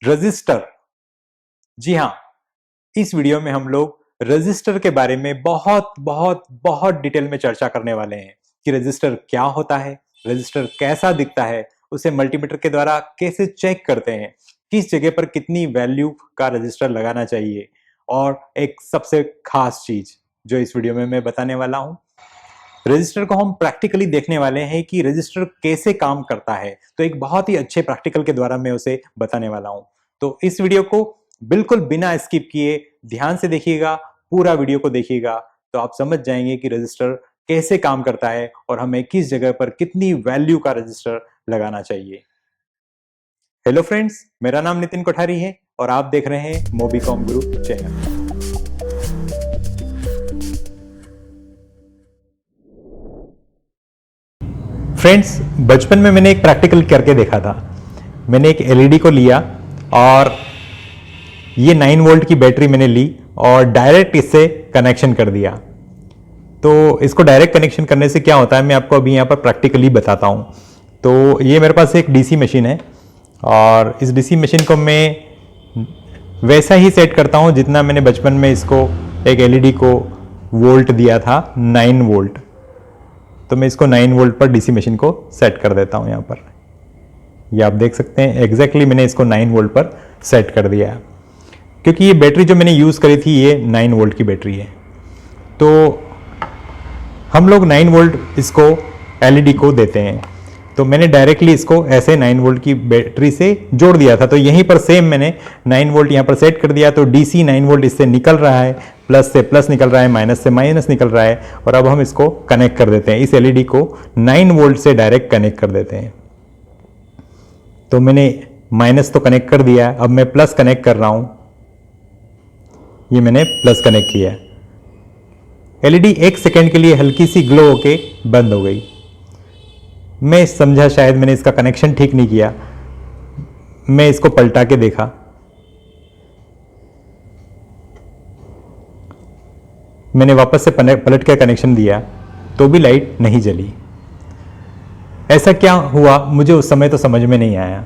Register. जी हाँ, इस video में हम लोग रजिस्टर के बारे में बहुत बहुत बहुत डिटेल में चर्चा करने वाले हैं कि रजिस्टर क्या होता है, रजिस्टर कैसा दिखता है, उसे मल्टीमीटर के द्वारा कैसे चेक करते हैं, किस जगह पर कितनी वैल्यू का रजिस्टर लगाना चाहिए, और एक सबसे खास चीज जो इस वीडियो में मैं बताने वाला हूं, रजिस्टर को हम प्रैक्टिकली देखने वाले हैं कि रजिस्टर कैसे काम करता है। तो एक बहुत ही अच्छे प्रैक्टिकल के द्वारा मैं उसे बताने वाला हूं। तो इस वीडियो को बिल्कुल बिना स्किप किए ध्यान से देखिएगा, पूरा वीडियो को देखिएगा, तो आप समझ जाएंगे कि रजिस्टर कैसे काम करता है और हमें किस जगह पर कितनी वैल्यू का रजिस्टर लगाना चाहिए। हेलो फ्रेंड्स, मेरा नाम नितिन कोठारी है और आप देख रहे हैं मोबीकॉम ग्रुप चैनल। फ्रेंड्स, बचपन में मैंने एक प्रैक्टिकल करके देखा था। मैंने एक एलईडी को लिया और ये 9 वोल्ट की बैटरी मैंने ली और डायरेक्ट इससे कनेक्शन कर दिया। तो इसको डायरेक्ट कनेक्शन करने से क्या होता है, मैं आपको अभी यहाँ पर प्रैक्टिकली बताता हूँ। तो ये मेरे पास एक डीसी मशीन है और इस डीसी मशीन को मैं वैसा ही सेट करता हूँ जितना मैंने बचपन में इसको एक एलईडी को वोल्ट दिया था, 9 वोल्ट। तो मैं इसको 9 वोल्ट पर डीसी मशीन को सेट कर देता हूँ। यहाँ पर ये आप देख सकते हैं एग्जैक्टली मैंने इसको 9 वोल्ट पर सेट कर दिया है, क्योंकि ये बैटरी जो मैंने यूज़ करी थी ये 9 वोल्ट की बैटरी है। तो हम लोग 9 वोल्ट इसको एलईडी को देते हैं। तो मैंने डायरेक्टली इसको ऐसे 9 वोल्ट की बैटरी से जोड़ दिया था। तो यहीं पर सेम मैंने 9 वोल्ट यहाँ पर सेट कर दिया। तो डीसी 9 वोल्ट इससे निकल रहा है, प्लस से प्लस निकल रहा है, माइनस से माइनस निकल रहा है। और अब हम इसको कनेक्ट कर देते हैं, इस एलईडी को 9 वोल्ट से डायरेक्ट कनेक्ट कर देते हैं। तो मैंने माइनस तो कनेक्ट कर दिया, अब मैं प्लस कनेक्ट कर रहा हूं। ये मैंने प्लस कनेक्ट किया। एलईडी 1 सेकेंड के लिए हल्की सी ग्लो होके बंद हो गई। मैं समझा शायद मैंने इसका कनेक्शन ठीक नहीं किया। मैं इसको पलटा के देखा, मैंने वापस से पलट के कनेक्शन दिया तो भी लाइट नहीं जली। ऐसा क्या हुआ मुझे उस समय तो समझ में नहीं आया।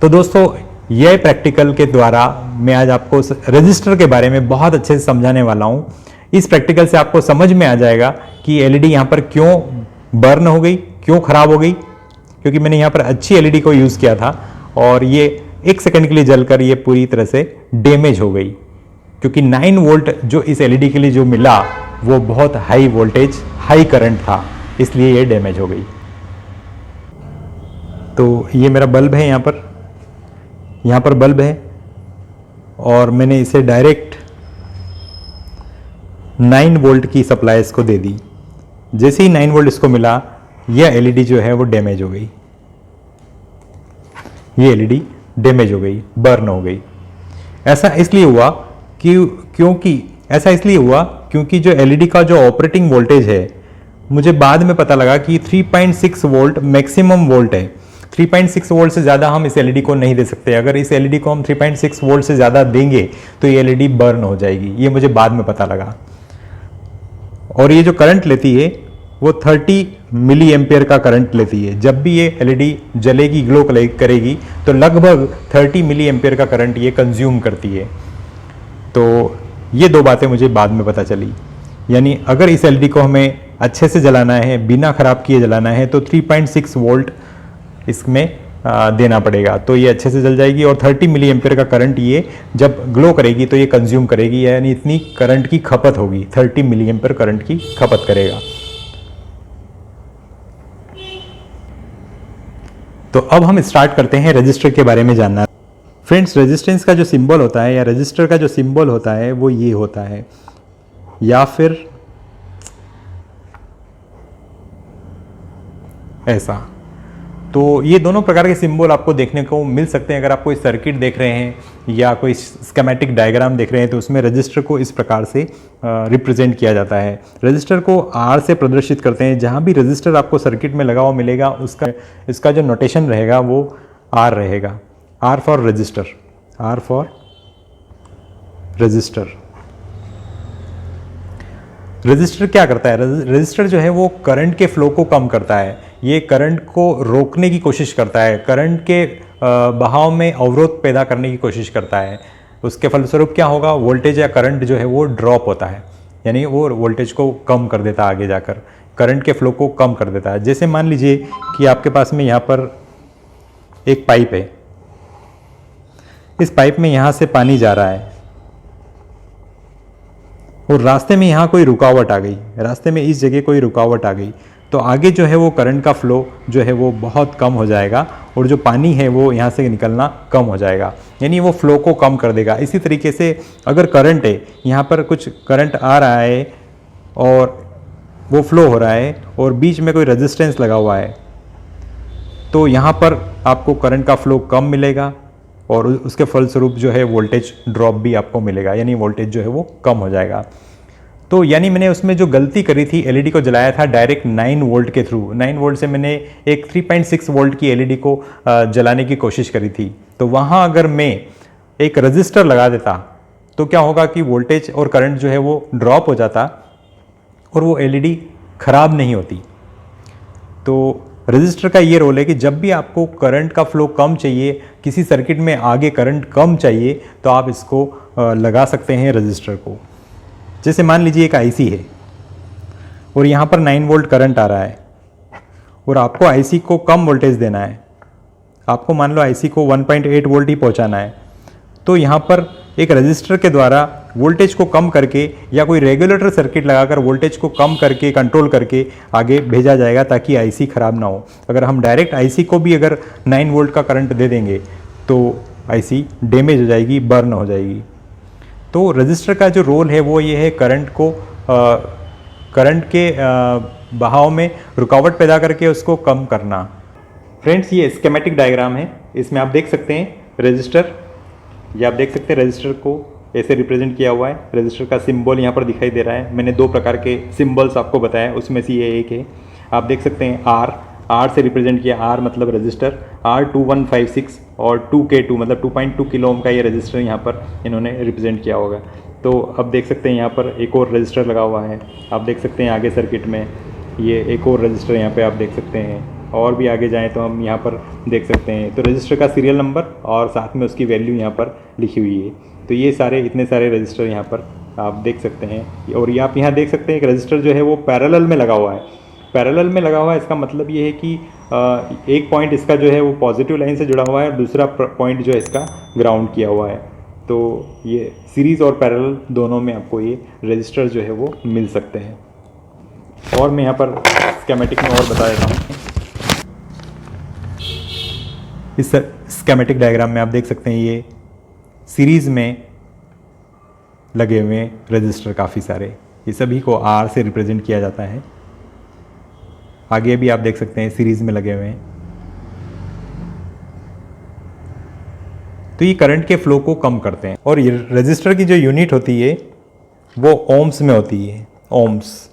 तो दोस्तों, यह प्रैक्टिकल के द्वारा मैं आज आपको रजिस्टर के बारे में बहुत अच्छे से समझाने वाला हूं। इस प्रैक्टिकल से आपको समझ में आ जाएगा कि एलईडी यहां पर क्यों बर्न हो गई, क्यों खराब हो गई, क्योंकि मैंने यहां पर अच्छी एलईडी को यूज किया था और ये 1 सेकंड के लिए जलकर ये पूरी तरह से डैमेज हो गई। क्योंकि 9 वोल्ट जो इस एलईडी के लिए जो मिला वो बहुत हाई वोल्टेज, हाई करंट था, इसलिए ये डैमेज हो गई। तो ये मेरा बल्ब है, यहाँ पर बल्ब है और मैंने इसे डायरेक्ट 9 वोल्ट की सप्लाई इसको दे दी। जैसे ही 9 वोल्ट इसको मिला, यह एलईडी जो है वो डैमेज हो गई। ये एलईडी डैमेज हो गई, बर्न हो गई। ऐसा इसलिए हुआ क्योंकि जो एलईडी का जो ऑपरेटिंग वोल्टेज है, मुझे बाद में पता लगा कि 3.6 वोल्ट मैक्सिमम वोल्ट है। 3.6 वोल्ट से ज़्यादा हम इस एलईडी को नहीं दे सकते। अगर इस एलईडी को हम 3.6 वोल्ट से ज़्यादा देंगे तो ये एलईडी बर्न हो जाएगी। ये मुझे बाद में पता लगा। और ये जो करंट लेती है वो 30 मिली एम्पियर का करंट लेती है। जब भी ये एलईडी जलेगी, ग्लो करेगी, तो लगभग 30 मिली एम्पियर का करंट ये कंज्यूम करती है। तो ये दो बातें मुझे बाद में पता चली। यानी अगर इस एलईडी को हमें अच्छे से जलाना है, बिना खराब किए जलाना है, तो 3.6 वोल्ट इसमें देना पड़ेगा, तो ये अच्छे से जल जाएगी। और 30 मिली एम्पियर का करंट ये जब ग्लो करेगी तो ये कंज्यूम करेगी, यानी इतनी करंट की खपत होगी, 30 मिली एम्पियर करंट की खपत करेगा। तो अब हम स्टार्ट करते हैं रजिस्टर के बारे में जानना। फ्रेंड्स, रेजिस्टेंस का जो सिंबल होता है या रजिस्टर का जो सिंबल होता है वो ये होता है, या फिर ऐसा। तो ये दोनों प्रकार के सिंबल आपको देखने को मिल सकते हैं। अगर आप कोई सर्किट देख रहे हैं या कोई स्कीमेटिक डायग्राम देख रहे हैं तो उसमें रजिस्टर को इस प्रकार से रिप्रेजेंट किया जाता है। रजिस्टर को आर से प्रदर्शित करते हैं। जहाँ भी रजिस्टर आपको सर्किट में लगा हुआ मिलेगा इसका जो नोटेशन रहेगा वो आर रहेगा। R for register, R for register. Register क्या करता है? रजिस्टर जो है वो करंट के फ्लो को कम करता है। ये करंट को रोकने की कोशिश करता है, करंट के बहाव में अवरोध पैदा करने की कोशिश करता है। उसके फलस्वरूप क्या होगा, वोल्टेज या करंट जो है वो ड्रॉप होता है, यानी वो वोल्टेज को कम कर देता है, आगे जाकर करंट के फ्लो को कम कर देता है। जैसे मान लीजिए कि आपके पास में यहाँ पर एक पाइप है, इस पाइप में यहाँ से पानी जा रहा है और रास्ते में यहाँ कोई रुकावट आ गई, रास्ते में इस जगह कोई रुकावट आ गई, तो आगे जो है वो करंट का फ्लो जो है वो बहुत कम हो जाएगा और जो पानी है वो यहाँ से निकलना कम हो जाएगा, यानी वो फ्लो को कम कर देगा। इसी तरीके से अगर करंट है, यहाँ पर कुछ करंट आ रहा है और वो फ्लो हो रहा है और बीच में कोई रेजिस्टेंस लगा हुआ है, तो यहाँ पर आपको करंट का फ्लो कम मिलेगा और उसके फलस्वरूप जो है वोल्टेज ड्रॉप भी आपको मिलेगा, यानी वोल्टेज जो है वो कम हो जाएगा। तो यानी मैंने उसमें जो गलती करी थी, एलईडी को जलाया था डायरेक्ट 9 वोल्ट के थ्रू। 9 वोल्ट से मैंने एक 3.6 वोल्ट की एलईडी को जलाने की कोशिश करी थी। तो वहाँ अगर मैं एक रजिस्टर लगा देता तो क्या होगा कि वोल्टेज और करंट जो है वो ड्रॉप हो जाता और वो एलईडी खराब नहीं होती। तो रजिस्टर का ये रोल है कि जब भी आपको करंट का फ्लो कम चाहिए, किसी सर्किट में आगे करंट कम चाहिए, तो आप इसको लगा सकते हैं रजिस्टर को। जैसे मान लीजिए एक आईसी है और यहाँ पर 9 वोल्ट करंट आ रहा है और आपको आईसी को कम वोल्टेज देना है, आपको मान लो आईसी को 1.8 वोल्ट ही पहुँचाना है, तो यहाँ पर एक रजिस्टर के द्वारा वोल्टेज को कम करके या कोई रेगुलेटर सर्किट लगाकर वोल्टेज को कम करके कंट्रोल करके आगे भेजा जाएगा ताकि आईसी ख़राब ना हो। अगर हम डायरेक्ट आईसी को भी अगर 9 वोल्ट का करंट दे देंगे तो आईसी डैमेज हो जाएगी, बर्न हो जाएगी। तो रजिस्टर का जो रोल है वो ये है करंट के बहाव में रुकावट पैदा करके उसको कम करना। फ्रेंड्स, ये स्कीमेटिक डायग्राम है, इसमें आप देख सकते हैं रजिस्टर, ये आप देख सकते हैं रजिस्टर को ऐसे रिप्रेजेंट किया हुआ है। रजिस्टर का सिंबल यहाँ पर दिखाई दे रहा है। मैंने 2 प्रकार के सिंबल्स आपको बताया, उसमें से ये एक है। आप देख सकते हैं आर से रिप्रेजेंट किया, आर मतलब रजिस्टर, R2156 और 2K2 मतलब 2.2 किलो ओम का ये रजिस्टर यहाँ पर इन्होंने रिप्रेजेंट किया होगा। तो अब देख सकते हैं यहाँ पर एक और रजिस्टर लगा हुआ है। आप देख सकते हैं आगे सर्किट में ये एक और रजिस्टर यहाँ पे आप देख सकते हैं, और भी आगे जाएं तो हम यहाँ पर देख सकते हैं। तो रजिस्टर का सीरियल नंबर और साथ में उसकी वैल्यू यहाँ पर लिखी हुई है। तो ये सारे इतने सारे रजिस्टर यहाँ पर आप देख सकते हैं। और ये आप यहाँ देख सकते हैं एक रजिस्टर जो है वो पैरेलल में लगा हुआ है। पैरेलल में लगा हुआ है, इसका मतलब ये है कि एक पॉइंट इसका जो है वो पॉजिटिव लाइन से जुड़ा हुआ है और दूसरा पॉइंट जो है इसका ग्राउंड किया हुआ है। तो ये सीरीज़ और पैरेलल दोनों में आपको ये रजिस्टर जो है वो मिल सकते हैं। और मैं यहाँ पर स्कीमेटिक में और बता देता हूँ। इस स्कीमेटिक डायग्राम में आप देख सकते हैं ये सीरीज़ में लगे हुए रजिस्टर काफ़ी सारे, ये सभी को आर से रिप्रेजेंट किया जाता है। आगे भी आप देख सकते हैं सीरीज़ में लगे हुए हैं। तो ये करंट के फ्लो को कम करते हैं। और ये रजिस्टर की जो यूनिट होती है वो ओम्स में होती है, ओम्स।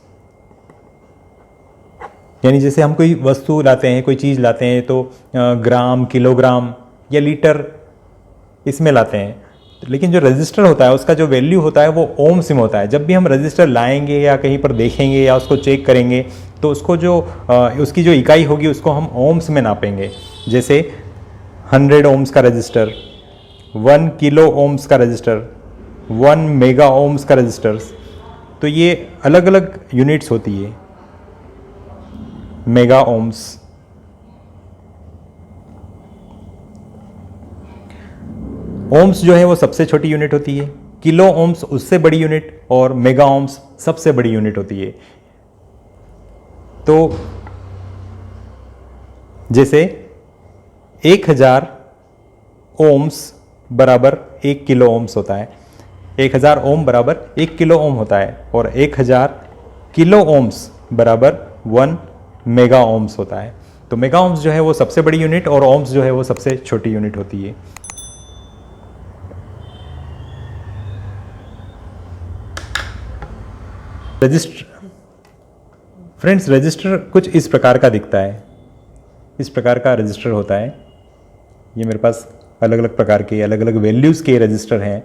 यानी जैसे हम कोई वस्तु लाते हैं, कोई चीज़ लाते हैं तो ग्राम, किलोग्राम या लीटर इसमें लाते हैं। लेकिन जो रजिस्टर होता है उसका जो वैल्यू होता है वो ओम्स में होता है। जब भी हम रजिस्टर लाएंगे या कहीं पर देखेंगे या उसको चेक करेंगे तो उसको जो उसकी जो इकाई होगी उसको हम ओम्स में नापेंगे। जैसे 100 ओम्स का रजिस्टर, 1 किलो ओम्स का रजिस्टर, 1 मेगा ओम्स का रजिस्टर्स। तो ये अलग अलग यूनिट्स होती है। मेगा ओम्स, ओम्स जो है वो सबसे छोटी यूनिट होती है, किलो ओम्स उससे बड़ी यूनिट और मेगा ओम्स सबसे बड़ी यूनिट होती है। तो जैसे 1000 ओम्स बराबर 1 किलो ओम्स होता है, 1000 ओम बराबर 1 किलो ओम होता है, और 1000 किलो ओम्स बराबर 1 मेगा ओम्स होता है। तो मेगा ओम्स जो है वो सबसे बड़ी यूनिट और ओम्स जो है वो सबसे छोटी यूनिट होती है। रजिस्टर, फ्रेंड्स, रजिस्टर कुछ इस प्रकार का दिखता है। इस प्रकार का रजिस्टर होता है। ये मेरे पास अलग अलग प्रकार के अलग अलग वैल्यूज़ के रजिस्टर हैं।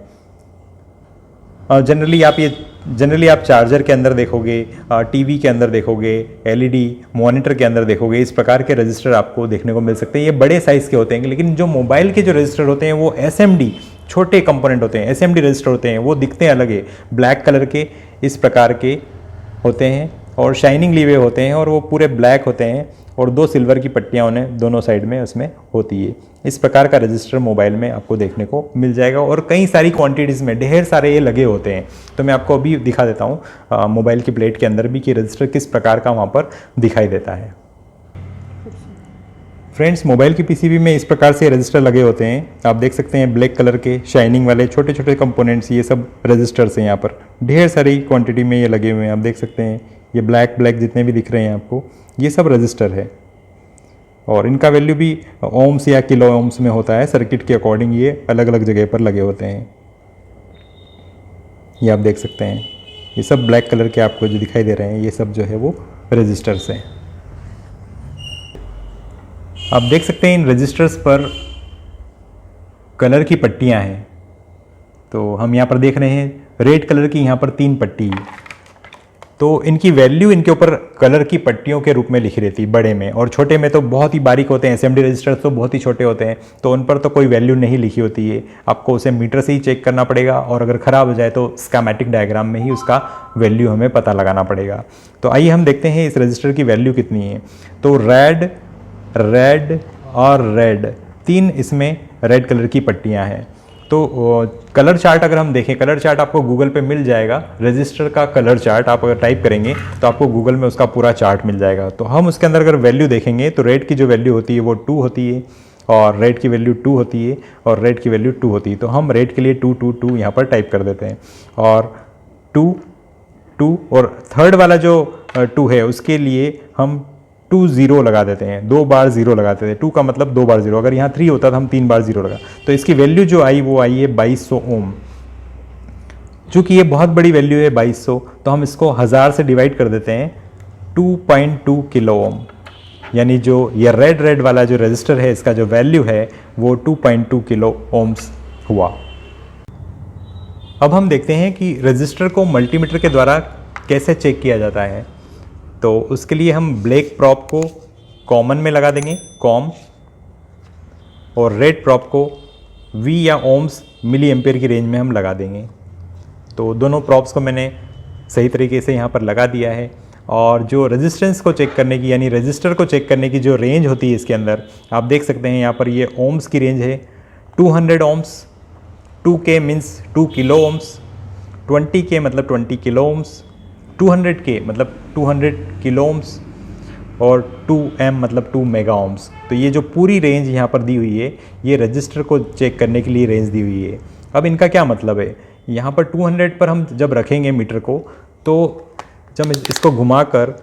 जनरली आप चार्जर के अंदर देखोगे, टीवी के अंदर देखोगे, एलईडी मॉनिटर के अंदर देखोगे, इस प्रकार के रजिस्टर आपको देखने को मिल सकते हैं। ये बड़े साइज़ के होते हैं, लेकिन जो मोबाइल के जो रजिस्टर होते हैं वो एसएमडी छोटे कंपोनेंट होते हैं, एसएमडी रजिस्टर होते हैं, वो दिखते हैं अलग है, ब्लैक कलर के इस प्रकार के होते हैं और शाइनिंग लिए हुए होते हैं और वो पूरे ब्लैक होते हैं और 2 सिल्वर की पट्टियाँ उन्हें दोनों साइड में उसमें होती है। इस प्रकार का रजिस्टर मोबाइल में आपको देखने को मिल जाएगा और कई सारी क्वांटिटीज़ में ढेर सारे ये लगे होते हैं। तो मैं आपको अभी दिखा देता हूँ मोबाइल की प्लेट के अंदर भी कि रजिस्टर किस प्रकार का वहाँ पर दिखाई देता है। फ्रेंड्स, मोबाइल की पीसीबी में इस प्रकार से रजिस्टर लगे होते हैं। आप देख सकते हैं ब्लैक कलर के शाइनिंग वाले छोटे छोटे कंपोनेंट्स, ये सब रजिस्टर्स हैं। यहाँ पर ढेर सारी क्वांटिटी में ये लगे हुए हैं। आप देख सकते हैं ये ब्लैक जितने भी दिख रहे हैं आपको, ये सब रजिस्टर है और इनका वैल्यू भी ओम्स या किलो ओम्स में होता है। सर्किट के अकॉर्डिंग ये अलग अलग जगह पर लगे होते हैं। ये आप देख सकते हैं, ये सब ब्लैक कलर के आपको जो दिखाई दे रहे हैं, ये सब जो है वो रजिस्टर्स हैं। आप देख सकते हैं इन रजिस्टर्स पर कलर की पट्टियां हैं। तो हम यहाँ पर देख रहे हैं रेड कलर की यहाँ पर 3 पट्टी है। तो इनकी वैल्यू इनके ऊपर कलर की पट्टियों के रूप में लिखी रहती है, बड़े में, और छोटे में तो बहुत ही बारीक होते हैं। एसएमडी रजिस्टर्स तो बहुत ही छोटे होते हैं, तो उन पर तो कोई वैल्यू नहीं लिखी होती है। आपको उसे मीटर से ही चेक करना पड़ेगा और अगर ख़राब हो जाए तो स्कीमेटिक डायग्राम में ही उसका वैल्यू हमें पता लगाना पड़ेगा। तो आइए हम देखते हैं इस रजिस्टर की वैल्यू कितनी है। तो रेड और रेड 3 इसमें रेड कलर की पट्टियां हैं। तो कलर चार्ट अगर हम देखें, कलर चार्ट आपको गूगल पे मिल जाएगा। रजिस्टर का कलर चार्ट आप अगर टाइप करेंगे तो आपको गूगल में उसका पूरा चार्ट मिल जाएगा। तो हम उसके अंदर अगर वैल्यू देखेंगे तो रेड की जो वैल्यू होती है वो 2 होती है और रेड की वैल्यू 2 होती है और रेड की वैल्यू 2 होती है। तो हम रेड के लिए 2 2 2 यहाँ पर टाइप कर देते हैं और 2 2 और थर्ड वाला जो 2 है उसके लिए हम 2 0 लगा देते हैं, 2 बार 0 लगाते थे। 2 का मतलब 2 बार 0, अगर यहाँ 3 होता तो हम 3 बार 0 लगा। तो इसकी वैल्यू जो आई वो आई है 2200 ओम। चूँकि ये बहुत बड़ी वैल्यू है 2200, तो हम इसको 1000 से डिवाइड कर देते हैं 2.2 किलो ओम। यानी जो ये रेड वाला जो रजिस्टर है इसका जो वैल्यू है वो 2.2 किलो ओम्स हुआ। अब हम देखते हैं कि रजिस्टर को मल्टीमीटर के द्वारा कैसे चेक किया जाता है। तो उसके लिए हम ब्लैक प्रॉप को कॉमन में लगा देंगे, कॉम, और रेड प्रॉप को V या ओम्स मिली एम्पेयर की रेंज में हम लगा देंगे। तो दोनों प्रॉप्स को मैंने सही तरीके से यहाँ पर लगा दिया है। और जो रेजिस्टेंस को चेक करने की, यानी रजिस्टर को चेक करने की जो रेंज होती है इसके अंदर, आप देख सकते हैं यहाँ पर ये ओम्स की रेंज है 200 ohms, 2K means 2 kilo ohms, 20K मतलब 20 किलो ओम्स, 200K मतलब 200 किलो ओम्स और 2M मतलब 2 मेगा ओम्स। तो ये जो पूरी रेंज यहाँ पर दी हुई है ये रजिस्टर को चेक करने के लिए रेंज दी हुई है। अब इनका क्या मतलब है, यहाँ पर 200 पर हम जब रखेंगे मीटर को, तो जब इसको घुमाकर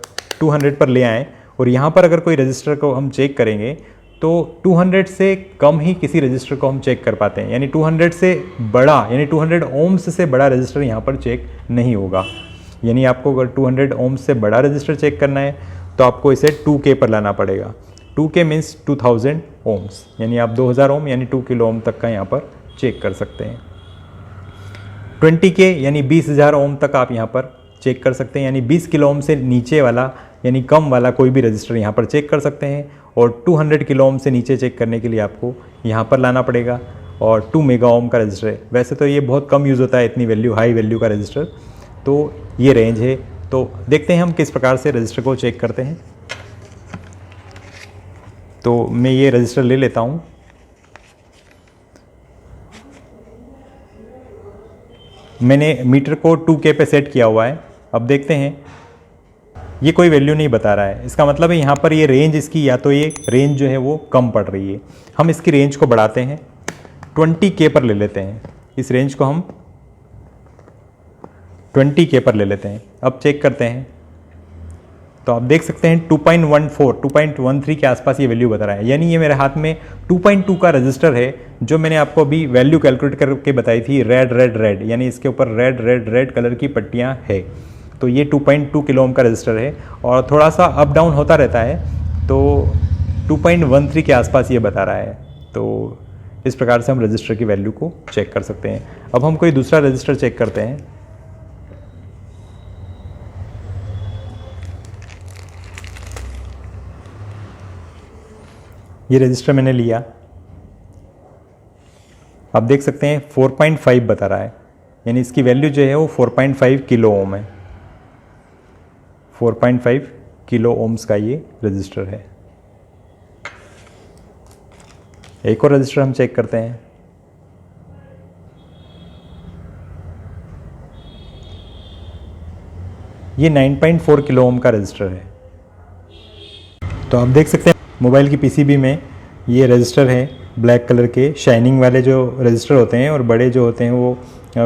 200 पर ले आएँ और यहाँ पर अगर कोई रजिस्टर को हम चेक करेंगे तो 200 से कम ही किसी रजिस्टर को हम चेक कर पाते हैं। यानी 200 से बड़ा, यानी 200 ओम्स से बड़ा रजिस्टर यहाँ पर चेक नहीं होगा। यानी आपको अगर 200 ओम्स से बड़ा रजिस्टर चेक करना है तो आपको इसे 2K पर लाना पड़ेगा। 2K मीन्स 2000 ओम्स, यानी आप 2000 ओम यानी 2 किलो ओम तक का यहाँ पर चेक कर सकते हैं। 20K यानी 20,000 ओम तक आप यहाँ पर चेक कर सकते हैं। यानी 20 किलो ओम से नीचे वाला यानी कम वाला कोई भी रजिस्टर यहाँ पर चेक कर सकते हैं। और 200 किलो ओम से नीचे चेक करने के लिए आपको यहाँ पर लाना पड़ेगा। और 2 मेगा ओम का रजिस्टर है, वैसे तो ये बहुत कम यूज़ होता है इतनी वैल्यू, हाई वैल्यू का रजिस्टर। तो ये रेंज है। तो देखते हैं हम किस प्रकार से रजिस्टर को चेक करते हैं। तो मैं ये रजिस्टर ले लेता हूँ। मैंने मीटर को 2K पे सेट किया हुआ है। अब देखते हैं, ये कोई वैल्यू नहीं बता रहा है, इसका मतलब है यहाँ पर ये रेंज इसकी, या तो ये रेंज जो है वो कम पड़ रही है। हम इसकी रेंज को बढ़ाते हैं, 20K पर ले लेते हैं। इस रेंज को हम 20K पर ले लेते हैं। अब चेक करते हैं तो आप देख सकते हैं 2.14, 2.13 के आसपास ये वैल्यू बता रहा है। यानी ये मेरे हाथ में 2.2 का रजिस्टर है, जो मैंने आपको अभी वैल्यू कैलकुलेट करके बताई थी, रेड, यानी इसके ऊपर रेड कलर की पट्टियाँ है। तो ये 2.2 किलो ओम का रजिस्टर है और थोड़ा सा अप डाउन होता रहता है। तो 2.13 के आसपास ये बता रहा है। तो इस प्रकार से हम रजिस्टर की वैल्यू को चेक कर सकते हैं। अब हम कोई दूसरा रजिस्टर चेक करते हैं। ये रजिस्टर मैंने लिया, आप देख सकते हैं 4.5 बता रहा है, यानी इसकी वैल्यू जो है वो 4.5 किलो ओम है। 4.5 किलो ओम्स का ये रजिस्टर है। एक और रजिस्टर हम चेक करते हैं। ये 9.4 किलो ओम का रजिस्टर है। तो आप देख सकते हैं मोबाइल की पीसीबी में ये रजिस्टर है, ब्लैक कलर के शाइनिंग वाले जो रजिस्टर होते हैं, और बड़े जो होते हैं वो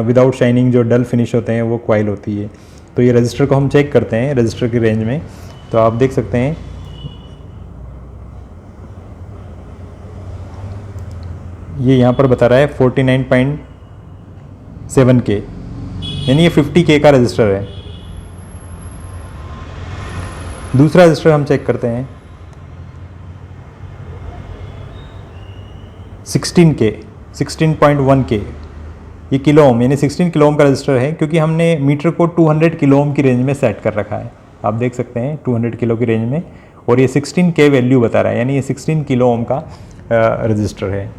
विदाउट शाइनिंग जो डल फिनिश होते हैं वो कॉइल होती है। तो ये रजिस्टर को हम चेक करते हैं रजिस्टर की रेंज में। तो आप देख सकते हैं ये यहाँ पर बता रहा है 49.7 के, यानी ये 50 के का रजिस्टर है। दूसरा रजिस्टर हम चेक करते हैं 16 के, 16.1 के, ये किलो ओम, यानी 16 किलो ओम का रजिस्टर है, क्योंकि हमने मीटर को 200 किलो ओम की रेंज में सेट कर रखा है। आप देख सकते हैं 200 किलो की रेंज में, और ये 16 के वैल्यू बता रहा है, यानी ये 16 किलो ओम का रजिस्टर है।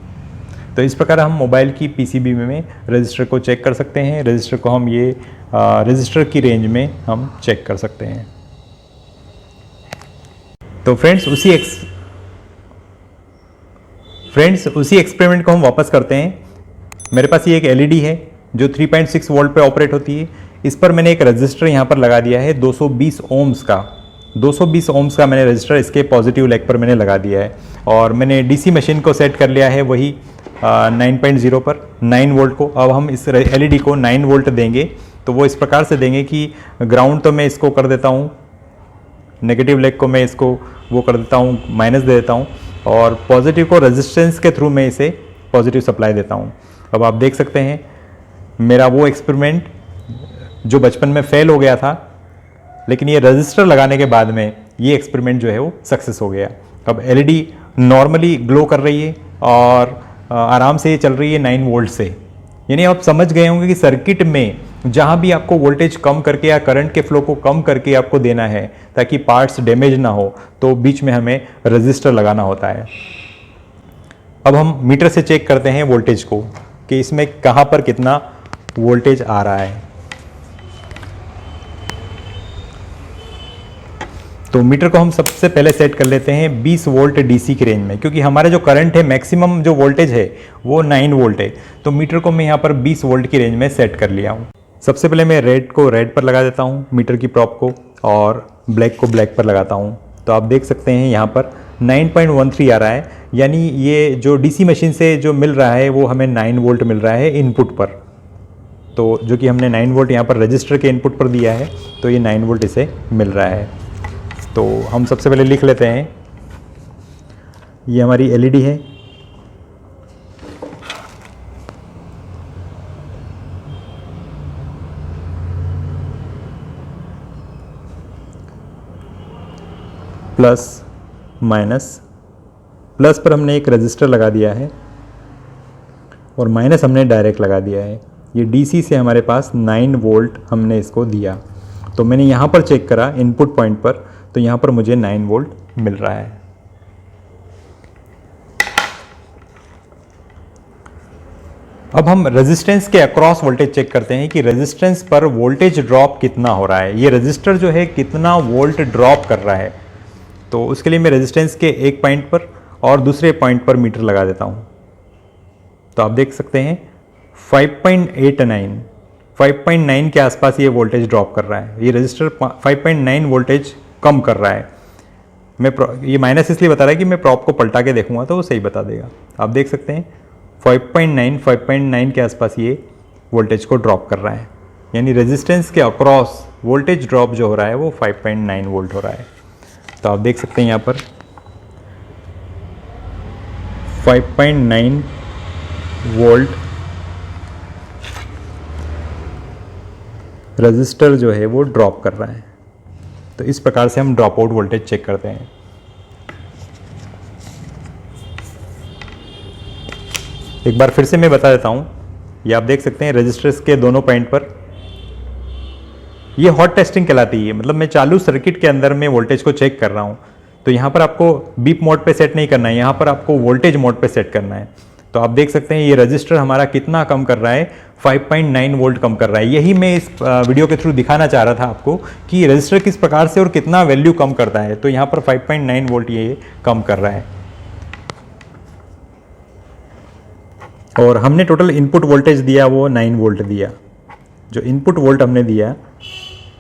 तो इस प्रकार हम मोबाइल की पीसीबी में रजिस्टर को चेक कर सकते हैं। रजिस्टर को हम ये रजिस्टर की रेंज में हम चेक कर सकते हैं। तो फ्रेंड्स उसी एक्सपेरिमेंट को हम वापस करते हैं। मेरे पास ये एक एलईडी है जो 3.6 वोल्ट पे ऑपरेट होती है। इस पर मैंने एक रजिस्टर यहाँ पर लगा दिया है 220 ओम्स का। 220 ओम्स का मैंने रजिस्टर इसके पॉजिटिव लेग पर मैंने लगा दिया है, और मैंने डीसी मशीन को सेट कर लिया है वही 9.0 पर 9 वोल्ट को। अब हम इस एलईडी को 9 वोल्ट देंगे, तो वो इस प्रकार से देंगे कि ग्राउंड तो मैं इसको कर देता हूँ, नेगेटिव लेग को मैं इसको वो कर देता हूँ, माइनस दे देता हूँ, और पॉजिटिव को रेजिस्टेंस के थ्रू मैं इसे पॉजिटिव सप्लाई देता हूँ। अब आप देख सकते हैं मेरा वो एक्सपेरिमेंट जो बचपन में फेल हो गया था, लेकिन ये रजिस्टर लगाने के बाद में ये एक्सपेरिमेंट जो है वो सक्सेस हो गया। अब एलईडी नॉर्मली ग्लो कर रही है और आराम से ये चल रही है 9 वोल्ट से। यानी आप समझ गए होंगे कि सर्किट में जहाँ भी आपको वोल्टेज कम करके या करंट के फ्लो को कम करके आपको देना है ताकि पार्ट्स डैमेज ना हो, तो बीच में हमें रजिस्टर लगाना होता है। अब हम मीटर से चेक करते हैं वोल्टेज को कि इसमें कहाँ पर कितना वोल्टेज आ रहा है। तो मीटर को हम सबसे पहले सेट कर लेते हैं 20 वोल्ट डीसी की रेंज में, क्योंकि हमारा जो करंट है मैक्सिमम जो वोल्टेज है वो 9 वोल्ट है। तो मीटर को मैं यहाँ पर 20 वोल्ट की रेंज में सेट कर लिया हूँ। सबसे पहले मैं रेड को रेड पर लगा देता हूँ मीटर की प्रॉप को, और ब्लैक को ब्लैक पर लगाता हूँ। तो आप देख सकते हैं यहाँ पर 9.13 आ रहा है, यानी ये जो डीसी मशीन से जो मिल रहा है वो हमें 9 वोल्ट मिल रहा है इनपुट पर। तो जो कि हमने 9 वोल्ट यहाँ पर रजिस्टर के इनपुट पर दिया है, तो ये 9 वोल्ट इसे मिल रहा है। तो हम सबसे पहले लिख लेते हैं, ये हमारी एलईडी है, प्लस माइनस। प्लस पर हमने एक रजिस्टर लगा दिया है और माइनस हमने डायरेक्ट लगा दिया है। ये डीसी से हमारे पास 9 वोल्ट हमने इसको दिया। तो मैंने यहाँ पर चेक करा इनपुट पॉइंट पर, तो यहाँ पर मुझे 9 वोल्ट मिल रहा है। अब हम रेजिस्टेंस के अक्रॉस वोल्टेज चेक करते हैं कि रेजिस्टेंस पर वोल्टेज ड्रॉप कितना हो रहा है, ये रेजिस्टर जो है कितना वोल्ट ड्रॉप कर रहा है। तो उसके लिए मैं रेजिस्टेंस के एक पॉइंट पर और दूसरे पॉइंट पर मीटर लगा देता हूँ। तो आप देख सकते हैं 5.9 के आसपास ये वोल्टेज ड्रॉप कर रहा है। ये रेजिस्टर 5.9 वोल्टेज कम कर रहा है। ये माइनस इसलिए बता रहा है कि मैं प्रॉप को पलटा के देखूंगा तो वो सही बता देगा। आप देख सकते हैं 5.9 के आसपास ये वोल्टेज को ड्रॉप कर रहा है, यानी रेजिस्टेंस के अक्रॉस वोल्टेज ड्रॉप जो हो रहा है वो 5.9 वोल्ट हो रहा है। तो आप देख सकते हैं यहाँ पर 5.9 वोल्ट रजिस्टर जो है वो ड्रॉप कर रहा है। तो इस प्रकार से हम ड्रॉप आउट वोल्टेज चेक करते हैं। एक बार फिर से मैं बता देता हूँ, ये आप देख सकते हैं रजिस्टर्स के दोनों पॉइंट पर ये हॉट टेस्टिंग कहलाती है। मतलब मैं चालू सर्किट के अंदर में वोल्टेज को चेक कर रहा हूँ। तो यहाँ पर आपको बीप मोड पे सेट नहीं करना है, यहाँ पर आपको वोल्टेज मोड पे सेट करना है। तो आप देख सकते हैं ये रजिस्टर हमारा कितना कम कर रहा है, 5.9 वोल्ट कम कर रहा है। यही मैं इस वीडियो के थ्रू दिखाना चाह रहा था आपको कि रजिस्टर किस प्रकार से और कितना वैल्यू कम करता है। तो यहाँ पर 5.9 वोल्ट ये कम कर रहा है। और हमने टोटल इनपुट वोल्टेज दिया वो 9 वोल्ट दिया, जो इनपुट वोल्ट हमने दिया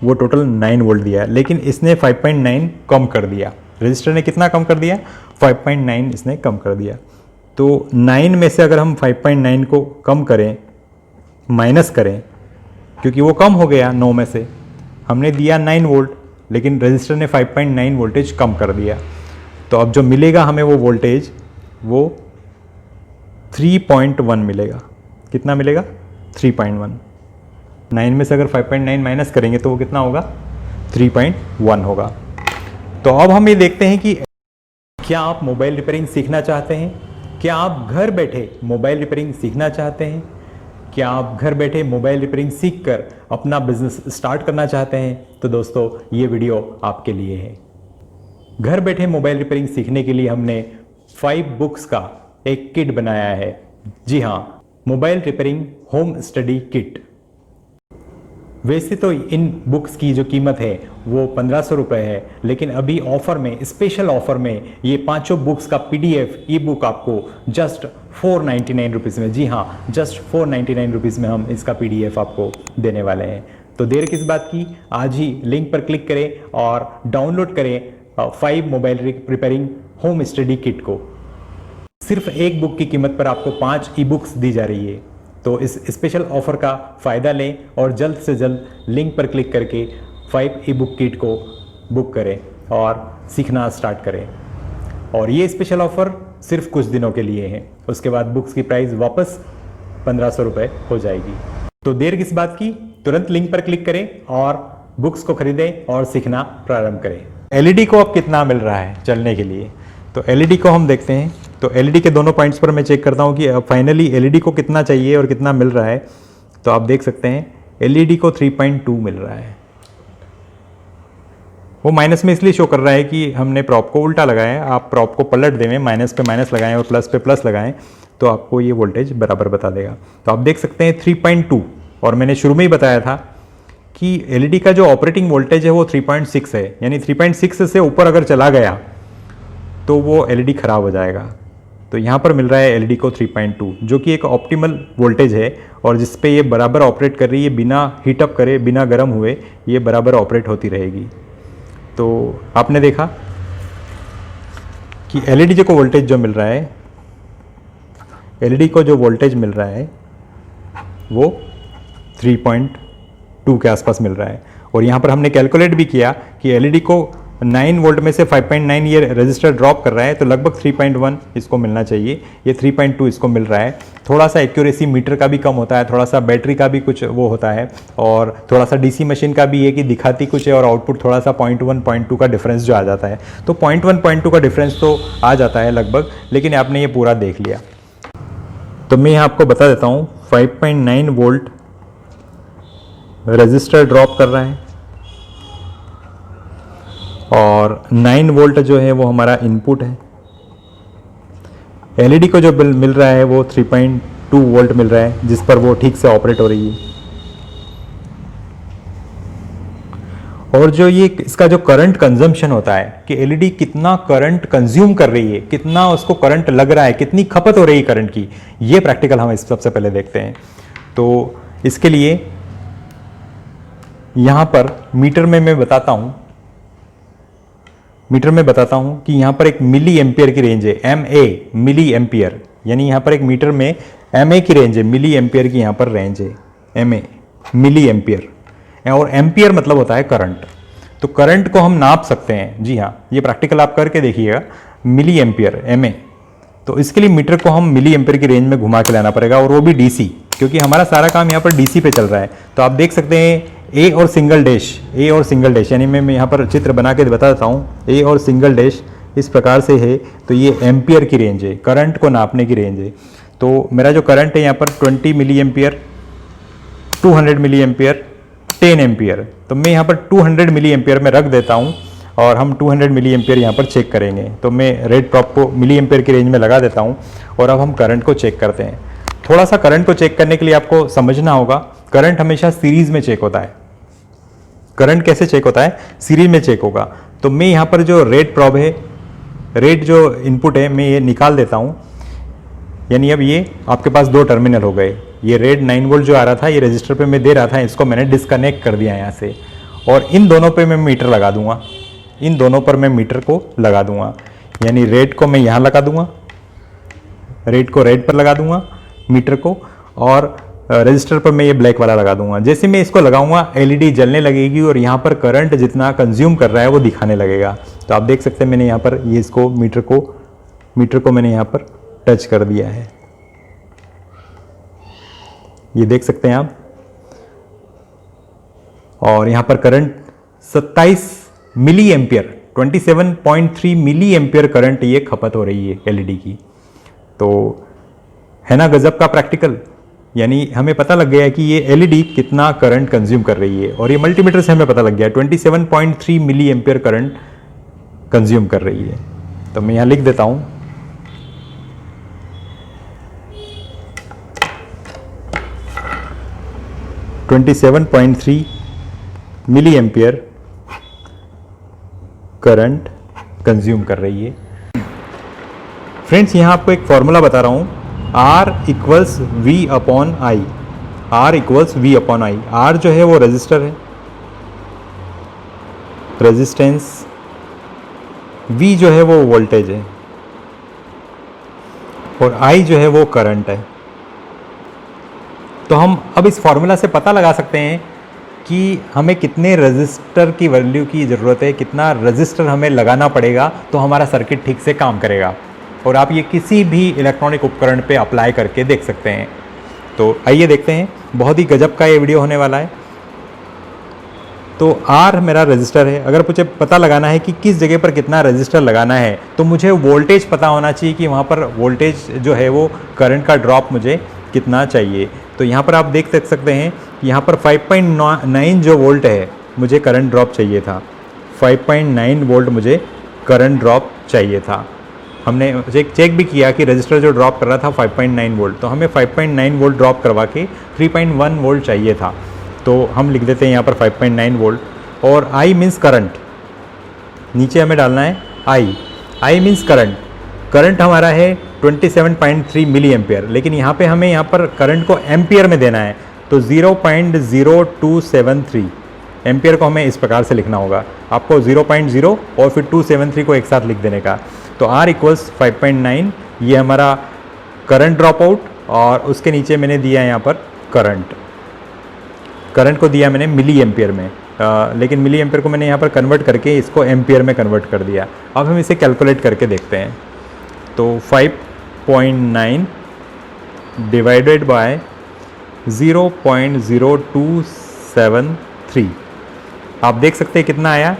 वो टोटल 9 वोल्ट दिया, लेकिन इसने 5.9 कम कर दिया। रजिस्टर ने कितना कम कर दिया, 5.9 इसने कम कर दिया। तो 9 में से अगर हम 5.9 को कम करें, माइनस करें, क्योंकि वो कम हो गया 9 में से, हमने दिया 9 वोल्ट लेकिन रजिस्टर ने 5.9 वोल्टेज कम कर दिया। तो अब जो मिलेगा हमें वो वोल्टेज वो 3.1 मिलेगा। कितना मिलेगा, 3.1। 9 में से अगर 5.9 माइनस करेंगे तो वो कितना होगा, 3.1 होगा। तो अब हम ये देखते हैं कि क्या आप मोबाइल रिपेयरिंग सीखना चाहते हैं? क्या आप घर बैठे मोबाइल रिपेयरिंग सीखना चाहते हैं? क्या आप घर बैठे मोबाइल रिपेयरिंग सीखकर अपना बिजनेस स्टार्ट करना चाहते हैं? तो दोस्तों ये वीडियो आपके लिए है। घर बैठे मोबाइल रिपेयरिंग सीखने के लिए हमने 5 बुक्स का एक किट बनाया है। जी हाँ, mobile repairing home study kit. वैसे तो इन बुक्स की जो कीमत है वो 1500 रुपये है, लेकिन अभी ऑफर में, स्पेशल ऑफर में ये पांचों बुक्स का PDF ई बुक आपको जस्ट 499 रुपीज़ में, जी हाँ जस्ट 499 रुपीज़ में हम इसका PDF आपको देने वाले हैं। तो देर किस बात की, आज ही लिंक पर क्लिक करें और डाउनलोड करें 5 mobile repairing home study kit को। सिर्फ एक बुक की कीमत पर आपको 5 ई बुक्स दी जा रही है। तो इस स्पेशल ऑफर का फ़ायदा लें और जल्द से जल्द लिंक पर क्लिक करके 5 ई बुक किट को बुक करें और सीखना स्टार्ट करें। और ये स्पेशल ऑफर सिर्फ कुछ दिनों के लिए है, उसके बाद बुक्स की प्राइस वापस 1500 रुपये हो जाएगी। तो देर किस बात की, तुरंत लिंक पर क्लिक करें और बुक्स को खरीदें और सीखना प्रारंभ करें। LED को अब कितना मिल रहा है चलने के लिए, तो LED को हम देखते हैं। तो LED के दोनों पॉइंट्स पर मैं चेक करता हूँ कि अब फाइनली LED को कितना चाहिए और कितना मिल रहा है। तो आप देख सकते हैं LED को 3.2 मिल रहा है। वो माइनस में इसलिए शो कर रहा है कि हमने प्रॉप को उल्टा लगाया है। आप प्रॉप को पलट देवें, माइनस पे माइनस लगाएं और प्लस पे प्लस लगाएं तो आपको ये वोल्टेज बराबर बता देगा। तो आप देख सकते हैं 3.2, और मैंने शुरू में ही बताया था कि LED का जो ऑपरेटिंग वोल्टेज है वो 3.6 है, यानी 3.6 से ऊपर अगर चला गया तो वो LED खराब हो जाएगा। तो यहाँ पर मिल रहा है LED को 3.2, जो कि एक ऑप्टिमल वोल्टेज है और जिस पे ये बराबर ऑपरेट कर रही है, बिना हीटअप करे, बिना गर्म हुए ये बराबर ऑपरेट होती रहेगी। तो आपने देखा कि LED को वोल्टेज जो मिल रहा है, LED को जो वोल्टेज मिल रहा है वो 3.2 के आसपास मिल रहा है। और यहाँ पर हमने कैलकुलेट भी किया कि LED को 9 वोल्ट में से 5.9 ये रजिस्टर ड्रॉप कर रहा है, तो लगभग 3.1 इसको मिलना चाहिए। ये 3.2 इसको मिल रहा है। थोड़ा सा एक्यूरेसी मीटर का भी कम होता है, थोड़ा सा बैटरी का भी कुछ वो होता है, और थोड़ा सा DC मशीन का भी है कि दिखाती कुछ है और आउटपुट थोड़ा सा 0.1 0.2 का डिफरेंस जो आ जाता है। तो 0.1 0.2 का डिफरेंस तो आ जाता है लगभग, लेकिन आपने ये पूरा देख लिया। तो मैं यहाँ आपको बता देता हूँ 5.9 वोल्ट रजिस्टर ड्रॉप कर रहा है और 9 वोल्ट जो है वो हमारा इनपुट है। LED को जो बिल मिल रहा है वो 3.2 वोल्ट मिल रहा है, जिस पर वो ठीक से ऑपरेट हो रही है। और जो ये इसका जो करंट कंजम्पशन होता है कि LED कितना करंट कंज्यूम कर रही है, कितना उसको करंट लग रहा है, कितनी खपत हो रही है करंट की, ये प्रैक्टिकल हम इस सबसे पहले देखते हैं। तो इसके लिए यहाँ पर मीटर में मैं बताता हूँ, कि यहाँ पर एक मिली एम्पियर की रेंज है, MA मिली एम्पियर, यानी यहाँ पर एक मीटर में MA की रेंज है, मिली एम्पियर की यहाँ पर रेंज है, MA मिली एम्पियर, और एम्पियर मतलब होता है करंट। तो करंट को हम नाप सकते हैं, जी हाँ ये प्रैक्टिकल आप करके देखिएगा, मिली एम्पियर MA। तो इसके लिए मीटर को हम मिली एम्पियर की रेंज में घुमा के लाना पड़ेगा, और वो भी DC, क्योंकि हमारा सारा काम यहाँ पर DC पे चल रहा है। तो आप देख सकते हैं A और सिंगल डैश, यानी मैं यहाँ पर चित्र बना के बता देता हूँ। A और सिंगल डैश इस प्रकार से है, तो ये एम्पियर की रेंज है, करंट को नापने की रेंज है। तो मेरा जो करंट है यहाँ पर 20 milli ampere, 200 milli ampere, 10 ampere, तो मैं यहाँ पर 200 मिली एम्पियर में रख देता हूँ और हम 200 मिली एम्पियर यहाँ पर चेक करेंगे। तो मैं रेड प्रॉप को मिली एम्पियर की रेंज में लगा देता हूँ और अब हम करंट को चेक करते हैं। थोड़ा सा करंट को चेक करने के लिए आपको समझना होगा, करंट हमेशा सीरीज में चेक होता है। करंट कैसे चेक होता है? सीरीज में चेक होगा। तो मैं यहाँ पर जो रेड प्रॉब है, रेड जो इनपुट है, मैं ये निकाल देता हूँ। यानी अब ये आपके पास दो टर्मिनल हो गए। ये रेड 9 वोल्ट जो आ रहा था, ये रजिस्टर पे मैं दे रहा था, इसको मैंने डिस्कनेक्ट कर दिया यहाँ से, और इन दोनों पे मैं मीटर लगा दूंगा। इन दोनों पर मैं मीटर को लगा दूंगा। यानी रेड को मैं यहाँ लगा दूंगा, रेड को रेड पर लगा दूंगा मीटर को, और रजिस्टर पर मैं ये ब्लैक वाला लगा दूंगा। जैसे मैं इसको लगाऊंगा एलईडी जलने लगेगी और यहाँ पर करंट जितना कंज्यूम कर रहा है वो दिखाने लगेगा। तो आप देख सकते हैं मैंने यहाँ पर ये इसको मीटर को मैंने यहाँ पर टच कर दिया है। ये देख सकते हैं आप। और यहाँ पर current 27 milli ampere, 27.3 milli ampere current ये खपत हो रही है एलईडी की। तो है ना गजब का प्रैक्टिकल। यानी हमें पता लग गया कि ये एलईडी कितना करंट कंज्यूम कर रही है, और ये मल्टीमीटर से हमें पता लग गया 27.3 मिली एम्पियर करंट कंज्यूम कर रही है। तो मैं यहाँ लिख देता हूँ, .3 मिली एम्पियर करंट कंज्यूम कर रही है। फ्रेंड्स, यहाँ आपको एक फॉर्मूला बता रहा हूँ, R equals V upon I. R equals V upon I. R जो है वो रजिस्टर है, रेजिस्टेंस, V जो है वो वोल्टेज है, और I जो है वो करंट है। तो हम अब इस फॉर्मूला से पता लगा सकते हैं कि हमें कितने रजिस्टर की वैल्यू की ज़रूरत है, कितना रजिस्टर हमें लगाना पड़ेगा तो हमारा सर्किट ठीक से काम करेगा। और आप ये किसी भी इलेक्ट्रॉनिक उपकरण पे अप्लाई करके देख सकते हैं। तो आइए देखते हैं, बहुत ही गजब का ये वीडियो होने वाला है। तो R मेरा रजिस्टर है। अगर मुझे पता लगाना है कि किस जगह पर कितना रजिस्टर लगाना है, तो मुझे वोल्टेज पता होना चाहिए कि वहाँ पर वोल्टेज जो है वो करंट का ड्रॉप मुझे कितना चाहिए। तो यहाँ पर आप देख सकते हैं, यहाँ पर 5.9 जो वोल्ट है मुझे करंट ड्रॉप चाहिए था। 5.9 वोल्ट मुझे करंट ड्रॉप चाहिए था। हमने चेक भी किया कि रजिस्टर जो ड्रॉप कर रहा था 5.9 वोल्ट, तो हमें 5.9 वोल्ट ड्रॉप करवा के 3.1 वोल्ट चाहिए था। तो हम लिख देते हैं यहाँ पर 5.9 वोल्ट, और I मीन्स करंट, नीचे हमें डालना है I मीन्स करंट। करंट हमारा है 27.3 मिली एम्पियर, लेकिन यहाँ पे हमें यहाँ पर करंट को एम्पियर में देना है। तो 0.0273 एम्पियर को हमें इस प्रकार से लिखना होगा। आपको 0.0 और फिर 273 को एक साथ लिख देने का। तो R इक्वल्स 5.9, ये हमारा करंट ड्रॉप आउट, और उसके नीचे मैंने दिया यहाँ पर करंट को दिया मैंने मिली एम्पियर में, लेकिन मिली एम्पियर को मैंने यहाँ पर कन्वर्ट करके इसको एम्पियर में कन्वर्ट कर दिया। अब हम इसे कैलकुलेट करके देखते हैं। तो 5.9 डिवाइडेड बाय 0.0273, आप देख सकते हैं कितना आया,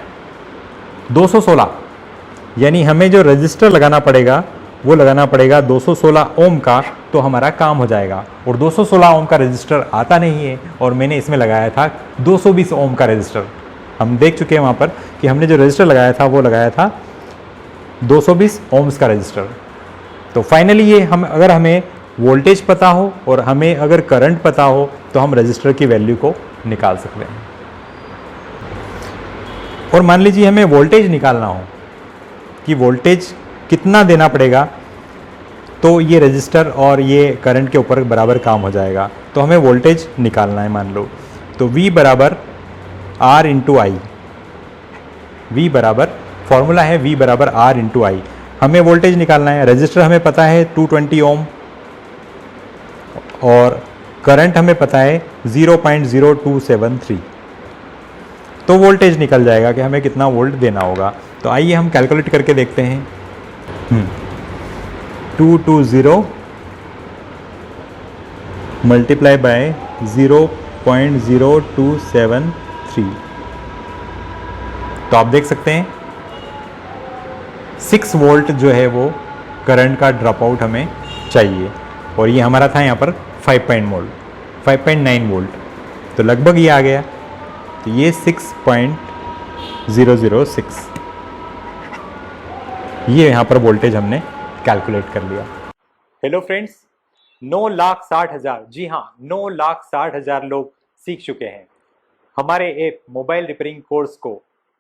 216। यानी हमें जो रजिस्टर लगाना पड़ेगा वो लगाना पड़ेगा 216 ओम का, तो हमारा काम हो जाएगा। और 216 ओम का रजिस्टर आता नहीं है, और मैंने इसमें लगाया था 220 ओम का रजिस्टर। हम देख चुके हैं वहाँ पर कि हमने जो रजिस्टर लगाया था वो लगाया था 220 ओम्स का रजिस्टर। तो फाइनली ये अगर हमें वोल्टेज पता हो और हमें अगर करंट पता हो, तो हम रजिस्टर की वैल्यू को निकाल सकते हैं। और मान लीजिए हमें वोल्टेज निकालना हो कि वोल्टेज कितना देना पड़ेगा, तो ये रजिस्टर और ये करंट के ऊपर बराबर काम हो जाएगा। तो हमें वोल्टेज निकालना है, मान लो। तो V बराबर R इंटू आई। V बराबर, फॉर्मूला है V बराबर R इंटू आई। हमें वोल्टेज निकालना है। रजिस्टर हमें पता है 220 ओम, और करंट हमें पता है 0.0273। तो वोल्टेज निकल जाएगा कि हमें कितना वोल्ट देना होगा। तो आइए हम कैलकुलेट करके देखते हैं। 220 मल्टीप्लाई बाय 0.0273, तो आप देख सकते हैं 6 वोल्ट जो है वो करंट का ड्रॉप आउट हमें चाहिए, और ये हमारा था यहाँ पर 5.9 वोल्ट। तो लगभग ये आ गया। तो ये 6.006 ये यहाँ पर वोल्टेज हमने कैलकुलेट कर लिया। हेलो फ्रेंड्स, 9,60,000, जी हाँ 9,60,000 लोग सीख चुके हैं। हमारे ऐप मोबाइल रिपेयरिंग कोर्स को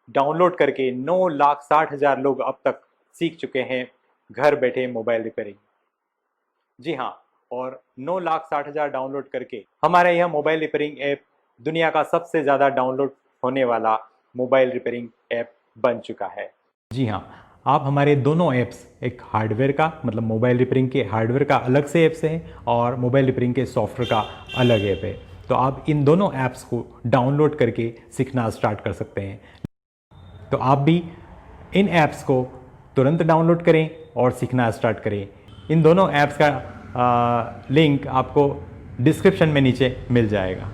डाउनलोड करके 9,60,000 लोग अब तक सीख चुके हैं घर बैठे मोबाइल रिपेयरिंग। जी हाँ, और 9,60,000 डाउनलोड करके हमारा यह मोबाइल रिपेयरिंग ऐप दुनिया का सबसे ज़्यादा डाउनलोड होने वाला मोबाइल रिपेयरिंग ऐप बन चुका है। जी हाँ, आप हमारे दोनों ऐप्स, एक हार्डवेयर का मतलब मोबाइल रिपेयरिंग के हार्डवेयर का अलग से ऐप्स है और मोबाइल रिपेयरिंग के सॉफ्टवेयर का अलग ऐप है। तो आप इन दोनों ऐप्स को डाउनलोड करके सीखना स्टार्ट कर सकते हैं। तो आप भी इन ऐप्स को तुरंत डाउनलोड करें और सीखना स्टार्ट करें। इन दोनों ऐप्स का लिंक आपको डिस्क्रिप्शन में नीचे मिल जाएगा।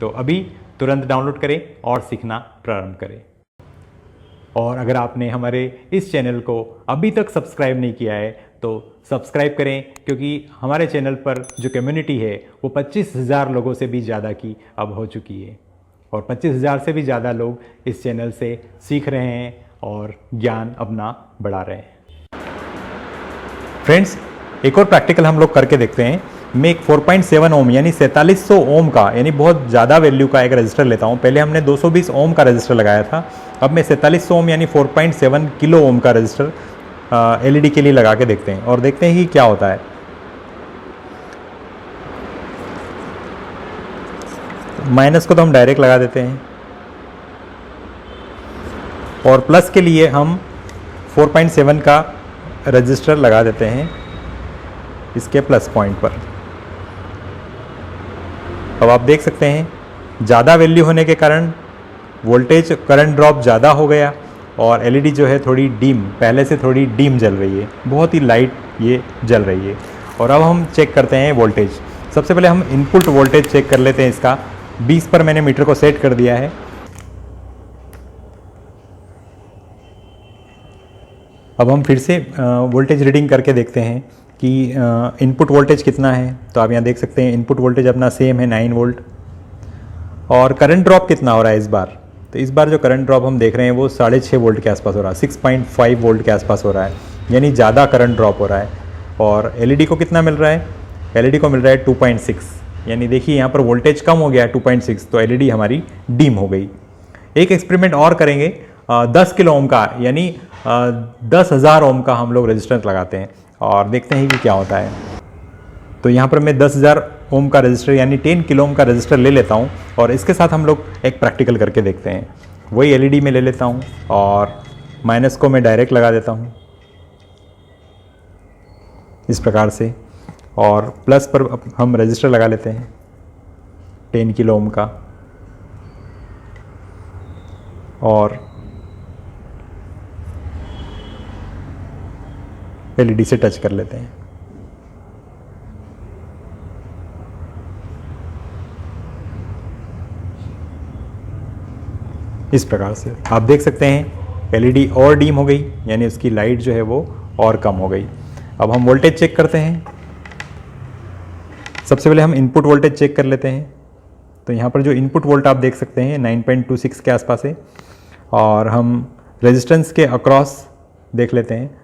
तो अभी तुरंत डाउनलोड करें और सीखना प्रारंभ करें। और अगर आपने हमारे इस चैनल को अभी तक सब्सक्राइब नहीं किया है तो सब्सक्राइब करें, क्योंकि हमारे चैनल पर जो कम्युनिटी है वो 25,000 लोगों से भी ज़्यादा की अब हो चुकी है और 25,000 से भी ज़्यादा लोग इस चैनल से सीख रहे हैं और ज्ञान अपना बढ़ा रहे हैं। फ्रेंड्स, एक और प्रैक्टिकल हम लोग करके देखते हैं। मैं एक 4.7 ओम यानी 4700 ओम का यानी बहुत ज़्यादा वैल्यू का एक रजिस्टर लेता हूँ। पहले हमने 220 ओम का रजिस्टर लगाया था, अब मैं 4700 ओम यानी 4.7 किलो ओम का रजिस्टर एलईडी के लिए लगा के देखते हैं और देखते हैं कि क्या होता है। माइनस को तो हम डायरेक्ट लगा देते हैं और प्लस के लिए हम 4.7 का रजिस्टर लगा देते हैं इसके प्लस पॉइंट पर। अब आप देख सकते हैं ज़्यादा वैल्यू होने के कारण वोल्टेज करंट ड्रॉप ज़्यादा हो गया और एलईडी जो है थोड़ी डीम, पहले से थोड़ी डीम जल रही है, बहुत ही लाइट ये जल रही है। और अब हम चेक करते हैं वोल्टेज। सबसे पहले हम इनपुट वोल्टेज चेक कर लेते हैं इसका। 20 पर मैंने मीटर को सेट कर दिया है। अब हम फिर से वोल्टेज रीडिंग करके देखते हैं कि इनपुट वोल्टेज कितना है। तो आप यहाँ देख सकते हैं इनपुट वोल्टेज अपना सेम है 9 वोल्ट। और करंट ड्रॉप कितना हो रहा है इस बार? तो इस बार जो करंट ड्रॉप हम देख रहे हैं वो 6.5 वोल्ट के आसपास हो रहा है, 6.5 वोल्ट के आसपास हो रहा है, यानी ज़्यादा करंट ड्रॉप हो रहा है। और एलईडी को कितना मिल रहा है? एलईडी को मिल रहा है 2.6, यानी देखिए यहाँ पर वोल्टेज कम हो गया है 2.6, तो एलईडी हमारी डीम हो गई। एक एक्सपेरिमेंट और करेंगे। 10 किलो ओम का यानी 10,000 ओम का हम लोग रजिस्टेंस लगाते हैं और देखते हैं कि क्या होता है। तो यहाँ पर मैं 10,000 ओम का रजिस्टर यानी 10 किलो ओम का रजिस्टर ले लेता हूँ और इसके साथ हम लोग एक प्रैक्टिकल करके देखते हैं। वही एलईडी में ले लेता हूँ और माइनस को मैं डायरेक्ट लगा देता हूँ इस प्रकार से, और प्लस पर हम रजिस्टर लगा लेते हैं 10 किलो ओम का और एलईडी से टच कर लेते हैं। इस प्रकार से आप देख सकते हैं एलईडी और डीम हो गई, यानी उसकी लाइट जो है वो और कम हो गई। अब हम वोल्टेज चेक करते हैं। सबसे पहले हम इनपुट वोल्टेज चेक कर लेते हैं। तो यहाँ पर जो इनपुट वोल्ट आप देख सकते हैं 9.26 के आसपास है और हम रेजिस्टेंस के अक्रॉस देख लेते हैं।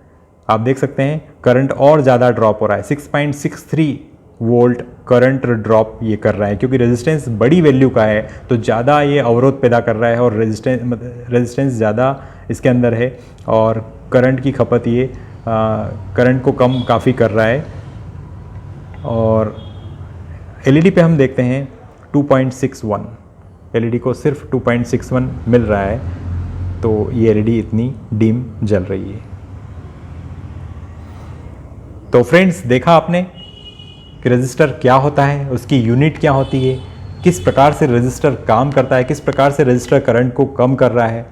आप देख सकते हैं करंट और ज़्यादा ड्रॉप हो रहा है, 6.63 वोल्ट करंट ड्रॉप ये कर रहा है, क्योंकि रेजिस्टेंस बड़ी वैल्यू का है तो ज़्यादा ये अवरोध पैदा कर रहा है और रेजिस्टेंस ज़्यादा इसके अंदर है और करंट की खपत ये करंट को कम काफ़ी कर रहा है। और एलईडी पे हम देखते हैं 2.61, एलईडी को सिर्फ 2.61 मिल रहा है, तो ये एलईडी इतनी डिम जल रही है। तो फ्रेंड्स, देखा आपने कि रजिस्टर क्या होता है, उसकी यूनिट क्या होती है, किस प्रकार से रजिस्टर काम करता है, किस प्रकार से रजिस्टर करंट को कम कर रहा है,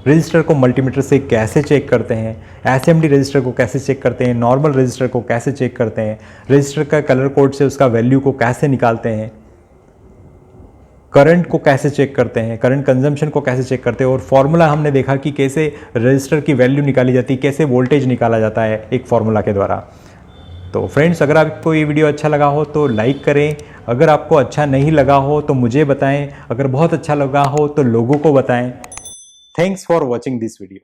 रजिस्टर को मल्टीमीटर से कैसे चेक करते हैं, एसएमडी रजिस्टर को कैसे चेक करते हैं, नॉर्मल रजिस्टर को कैसे चेक करते हैं, रजिस्टर का कलर कोड से उसका वैल्यू को कैसे निकालते हैं, करंट को कैसे चेक करते हैं, करंट कंजम्पशन को कैसे चेक करते हैं, और फॉर्मूला हमने देखा कि कैसे रजिस्टर की वैल्यू निकाली जाती है, कैसे वोल्टेज निकाला जाता है एक फॉर्मूला के द्वारा। तो फ्रेंड्स, अगर आपको ये वीडियो अच्छा लगा हो तो लाइक करें, अगर आपको अच्छा नहीं लगा हो तो मुझे बताएं, अगर बहुत अच्छा लगा हो तो लोगों को बताएं। Thanks for watching this video.